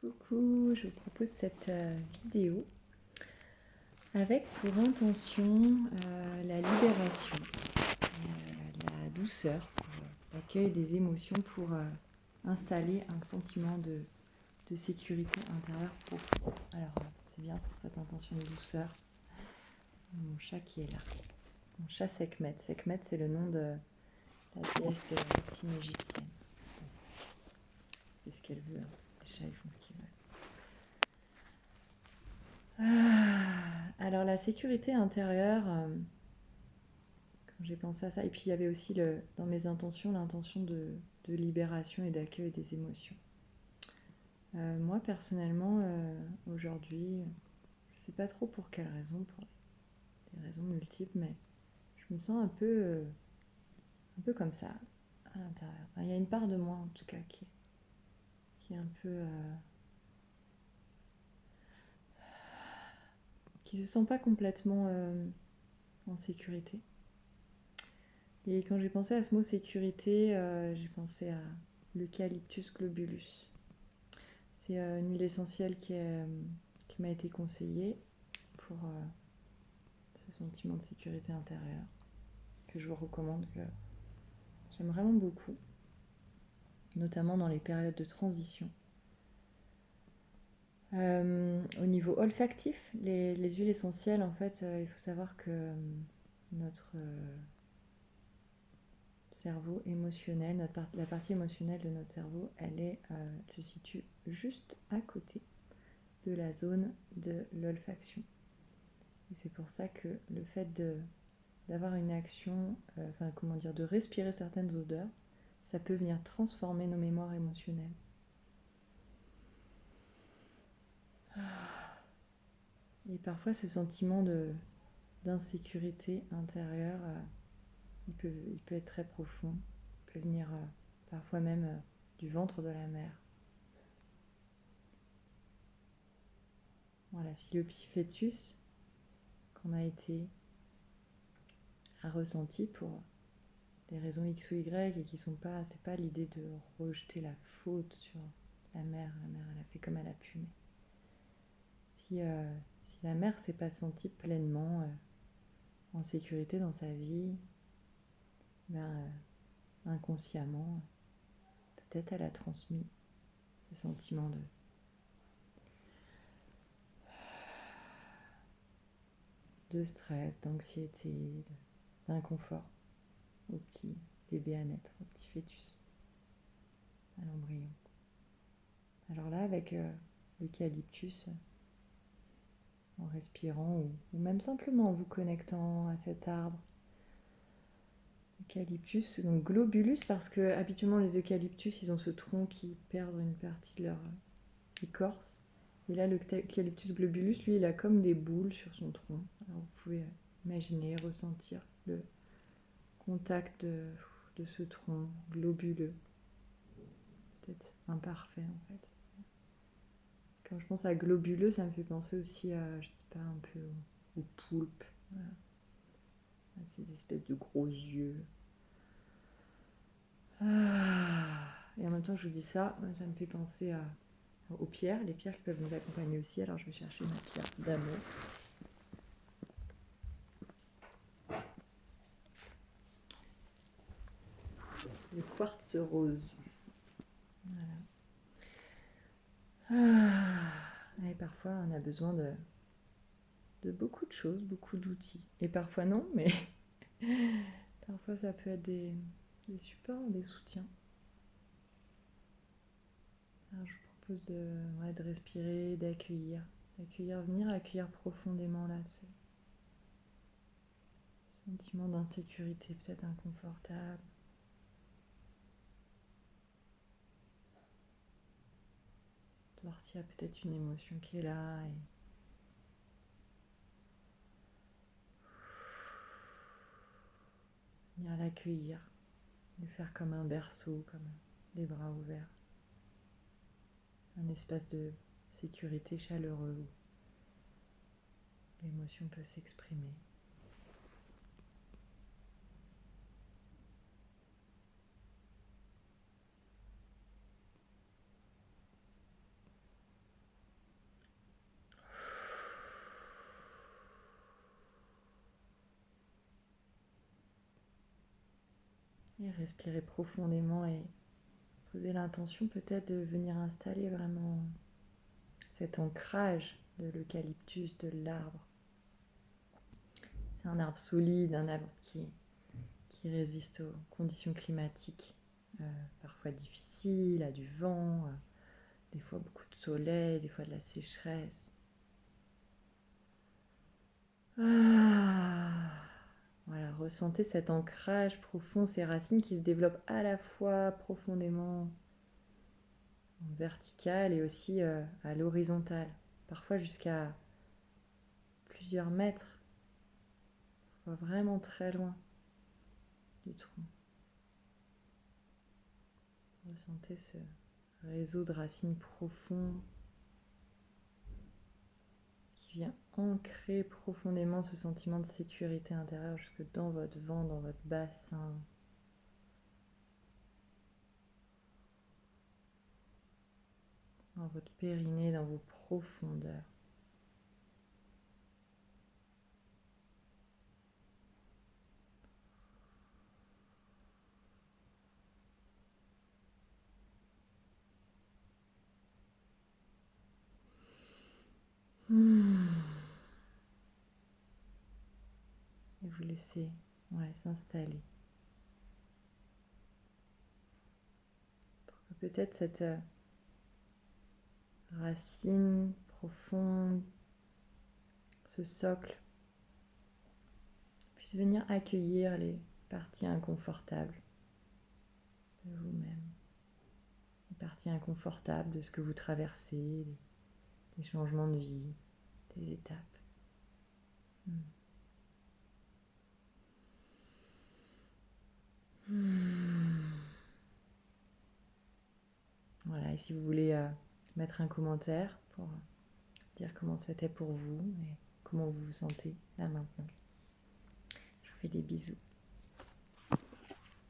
Coucou, je vous propose cette vidéo avec pour intention la libération, la douceur, l'accueil des émotions pour installer un sentiment de sécurité intérieure profond. Alors, c'est bien pour cette intention de douceur. Mon chat qui est là. Mon chat Sekhmet. Sekhmet, c'est le nom de la déesse de la médecine égyptienne. C'est ce qu'elle veut. Les chats, ils font ce qu'ils veulent. Alors la sécurité intérieure, quand j'ai pensé à ça, et puis il y avait aussi dans mes intentions l'intention de libération et d'accueil des émotions. Moi personnellement, aujourd'hui, je ne sais pas trop pour quelles raisons, pour des raisons multiples, mais je me sens un peu comme ça à l'intérieur. Enfin, il y a une part de moi en tout cas qui est un peu... qui se sent pas complètement en sécurité. Et quand j'ai pensé à ce mot sécurité, j'ai pensé à l'Eucalyptus globulus. C'est une huile essentielle qui m'a été conseillée pour ce sentiment de sécurité intérieure, que je vous recommande, que j'aime vraiment beaucoup, notamment dans les périodes de transition. Au niveau olfactif, les huiles essentielles, en fait, il faut savoir que notre cerveau émotionnel, la partie émotionnelle de notre cerveau, elle se situe juste à côté de la zone de l'olfaction. Et c'est pour ça que le fait d'avoir une action, de respirer certaines odeurs, ça peut venir transformer nos mémoires émotionnelles. Et parfois ce sentiment d'insécurité intérieure, il peut être très profond, il peut venir parfois même du ventre de la mère. Voilà, si le petit fœtus qu'on a ressenti pour des raisons X ou Y et qui sont pas, c'est pas l'idée de rejeter la faute sur la mère elle a fait comme elle a pu, mais si la mère s'est pas sentie pleinement en sécurité dans sa vie, inconsciemment, peut-être elle a transmis ce sentiment de stress, d'anxiété, d'inconfort au petit bébé à naître, au petit fœtus, à l'embryon. Alors là, avec l'eucalyptus, en respirant ou même simplement en vous connectant à cet arbre, eucalyptus, donc globulus, parce que habituellement les eucalyptus, ils ont ce tronc qui perd une partie de leur écorce. Et là, l'eucalyptus globulus, lui, il a comme des boules sur son tronc. Alors vous pouvez imaginer, ressentir le contact de ce tronc globuleux. Peut-être imparfait en fait. Quand je pense à globuleux, ça me fait penser aussi à, je sais pas, un peu au poulpe. Voilà. À ces espèces de gros yeux. Et en même temps que je vous dis ça, ça me fait penser aux pierres, les pierres qui peuvent nous accompagner aussi. Alors je vais chercher ma pierre d'amour. Le quartz rose. Voilà. Et parfois on a besoin de beaucoup de choses, beaucoup d'outils. Et parfois non, mais parfois ça peut être des supports, des soutiens. Alors je vous propose de respirer, venir accueillir profondément là ce sentiment d'insécurité, peut-être inconfortable. De voir s'il y a peut-être une émotion qui est là et venir l'accueillir, le faire comme un berceau, comme des bras ouverts. Un espace de sécurité chaleureux où l'émotion peut s'exprimer. Et respirez profondément et posez l'intention peut-être de venir installer vraiment cet ancrage de l'eucalyptus, de l'arbre. C'est un arbre solide, un arbre qui résiste aux conditions climatiques parfois difficiles, à du vent, des fois beaucoup de soleil, des fois de la sécheresse. Voilà, ressentez cet ancrage profond, ces racines qui se développent à la fois profondément en vertical et aussi à l'horizontale, parfois jusqu'à plusieurs mètres, parfois vraiment très loin du tronc. Ressentez ce réseau de racines profondes qui vient ancrer profondément ce sentiment de sécurité intérieure jusque dans votre ventre, dans votre bassin. Dans votre périnée, dans vos profondeurs. Et vous laissez s'installer. Pour que peut-être cette racine profonde, ce socle, puisse venir accueillir les parties inconfortables de vous-même. Les parties inconfortables de ce que vous traversez, des changements de vie, des étapes. Voilà, et si vous voulez mettre un commentaire pour dire comment c'était pour vous et comment vous vous sentez là maintenant. Je vous fais des bisous.